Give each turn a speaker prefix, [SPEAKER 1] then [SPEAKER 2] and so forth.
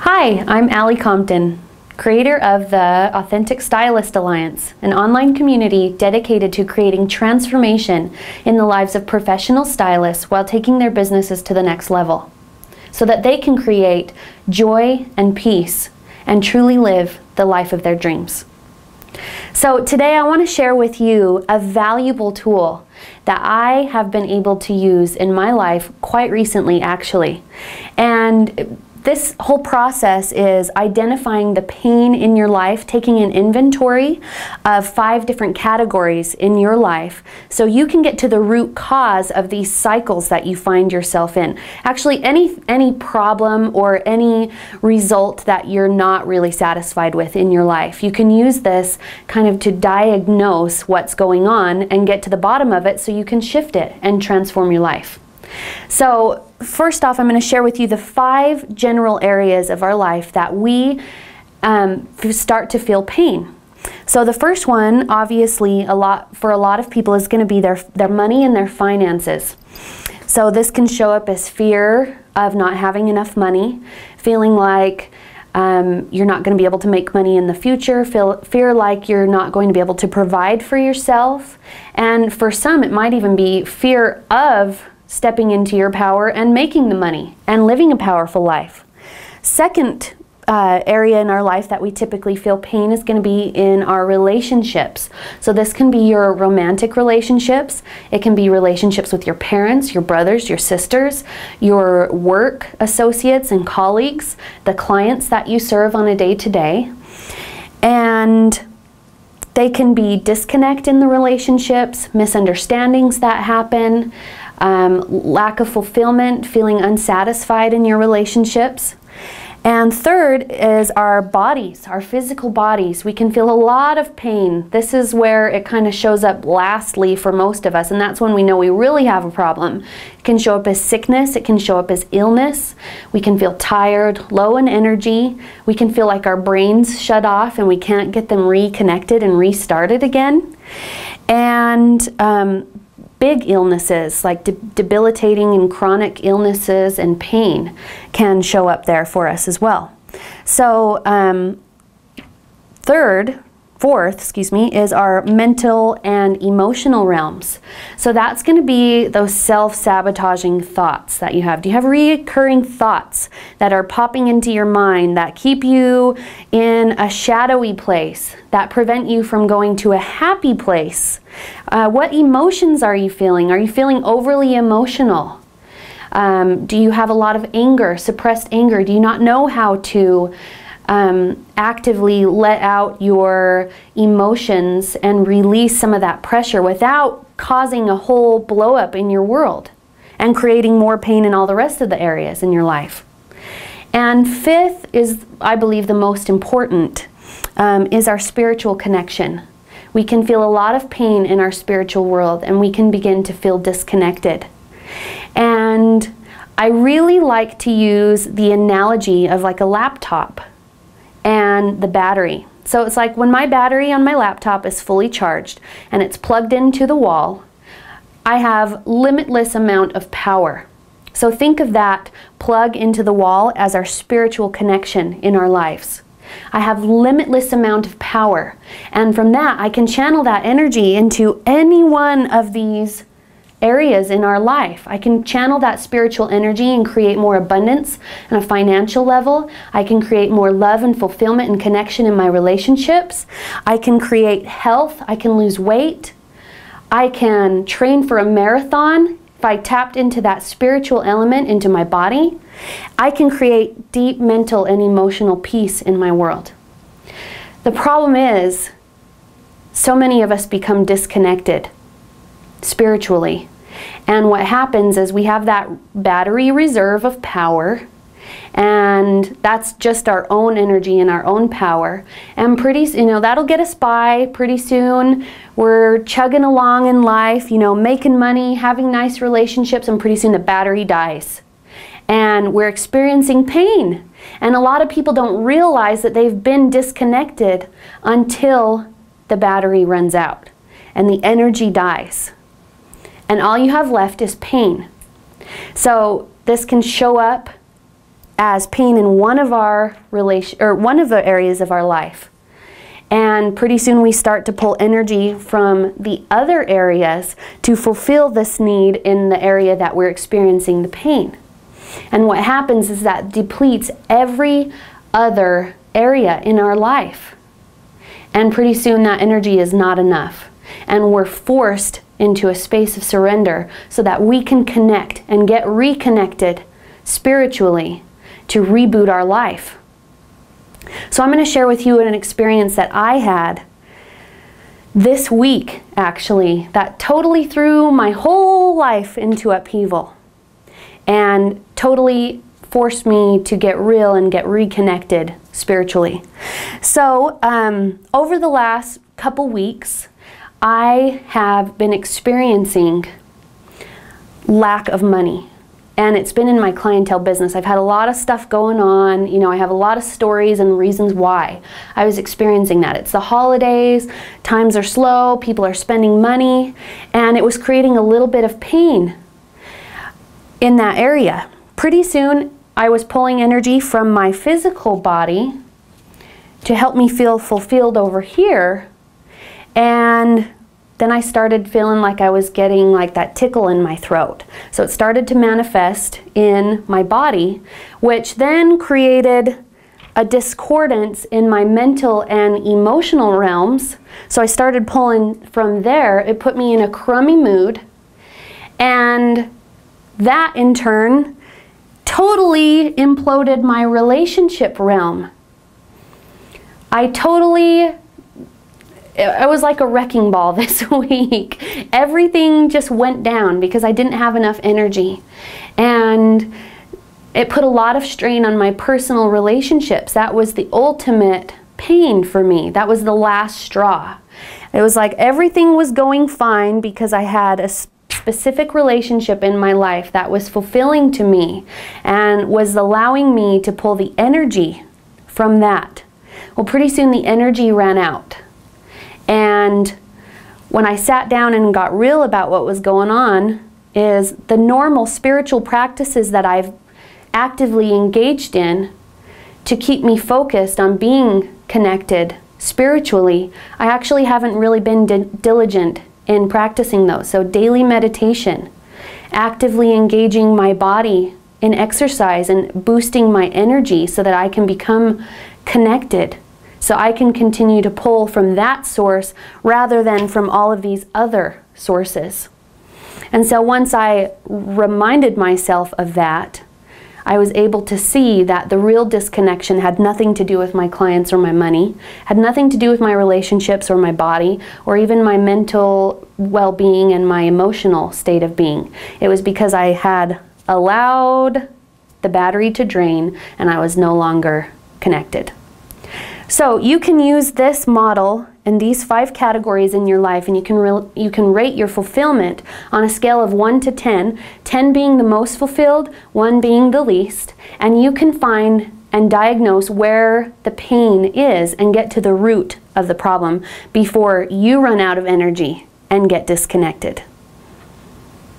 [SPEAKER 1] Hi, I'm Allie Compton, creator of the Authentic Stylist Alliance, an online community dedicated to creating transformation in the lives of professional stylists while taking their businesses to the next level, so that they can create joy and peace and truly live the life of their dreams. So today I want to share with you a valuable tool that I have been able to use in my life quite recently, actually. And this whole process is identifying the pain in your life, taking an inventory of 5 different categories in your life so you can get to the root cause of these cycles that you find yourself in. Actually, any problem or any result that you're not really satisfied with in your life, you can use this kind of to diagnose what's going on and get to the bottom of it so you can shift it and transform your life. So first off, I'm going to share with you the 5 general areas of our life that we start to feel pain. So the first one, obviously, for a lot of people is going to be their money and their finances. So this can show up as fear of not having enough money, feeling like you're not going to be able to make money in the future, fear like you're not going to be able to provide for yourself, and for some it might even be fear of stepping into your power and making the money and living a powerful life. Second area in our life that we typically feel pain is going to be in our relationships. So this can be your romantic relationships. It can be relationships with your parents, your brothers, your sisters, your work associates and colleagues, the clients that you serve on a day-to-day. And they can be disconnect in the relationships, misunderstandings that happen, lack of fulfillment, feeling unsatisfied in your relationships. And third is our bodies, our physical bodies. We can feel a lot of pain. This is where it kind of shows up lastly for most of us, and that's when we know we really have a problem. It can show up as sickness, it can show up as illness. We can feel tired, low in energy. We can feel like our brains shut off and we can't get them reconnected and restarted again. And big illnesses like debilitating and chronic illnesses and pain can show up there for us as well. So fourth, is our mental and emotional realms. So that's going to be those self-sabotaging thoughts that you have. Do you have recurring thoughts that are popping into your mind that keep you in a shadowy place, that prevent you from going to a happy place? What emotions are you feeling? Are you feeling overly emotional? Do you have a lot of anger, suppressed anger? Do you not know how to actively let out your emotions and release some of that pressure without causing a whole blow up in your world and creating more pain in all the rest of the areas in your life? And fifth is, I believe, the most important, is our spiritual connection. We can feel a lot of pain in our spiritual world and we can begin to feel disconnected. And I really like to use the analogy of like a laptop and the battery. So it's like when my battery on my laptop is fully charged and it's plugged into the wall, I have limitless amount of power. So think of that plug into the wall as our spiritual connection in our lives. I have limitless amount of power, and from that I can channel that energy into any one of these areas in our life. I can channel that spiritual energy and create more abundance on a financial level. I can create more love and fulfillment and connection in my relationships. I can create health. I can lose weight. I can train for a marathon if I tapped into that spiritual element into my body. I can create deep mental and emotional peace in my world. The problem is, so many of us become disconnected spiritually. And what happens is we have that battery reserve of power, and that's just our own energy and our own power. And that'll get us by. Pretty soon we're chugging along in life, making money, having nice relationships, and pretty soon the battery dies. And we're experiencing pain. And a lot of people don't realize that they've been disconnected until the battery runs out and the energy dies. And all you have left is pain. So this can show up as pain in one of the areas of our life. And pretty soon we start to pull energy from the other areas to fulfill this need in the area that we're experiencing the pain. And what happens is that depletes every other area in our life. And pretty soon that energy is not enough. And we're forced into a space of surrender so that we can connect and get reconnected spiritually to reboot our life. So I'm going to share with you an experience that I had this week, actually, that totally threw my whole life into upheaval and totally forced me to get real and get reconnected spiritually. So over the last couple weeks, I have been experiencing lack of money. And it's been in my clientele business. I've had a lot of stuff going on. You know, I have a lot of stories and reasons why I was experiencing that. It's the holidays, times are slow, people are spending money, and it was creating a little bit of pain in that area. Pretty soon, I was pulling energy from my physical body to help me feel fulfilled over here, and then I started feeling like I was getting like that tickle in my throat. So it started to manifest in my body, which then created a discordance in my mental and emotional realms. So I started pulling from there. It put me in a crummy mood. And that in turn totally imploded my relationship realm. It was like a wrecking ball this week. Everything just went down because I didn't have enough energy. And it put a lot of strain on my personal relationships. That was the ultimate pain for me. That was the last straw. It was like everything was going fine because I had a specific relationship in my life that was fulfilling to me and was allowing me to pull the energy from that. Well, pretty soon the energy ran out. And when I sat down and got real about what was going on, is the normal spiritual practices that I've actively engaged in to keep me focused on being connected spiritually, I actually haven't really been diligent in practicing those. So daily meditation, actively engaging my body in exercise and boosting my energy so that I can become connected. So I can continue to pull from that source rather than from all of these other sources. And so once I reminded myself of that, I was able to see that the real disconnection had nothing to do with my clients or my money, had nothing to do with my relationships or my body, or even my mental well-being and my emotional state of being. It was because I had allowed the battery to drain and I was no longer connected. So you can use this model and these 5 categories in your life, and you can rate your fulfillment on a scale of 1 to 10, 10 being the most fulfilled, 1 being the least, and you can find and diagnose where the pain is and get to the root of the problem before you run out of energy and get disconnected.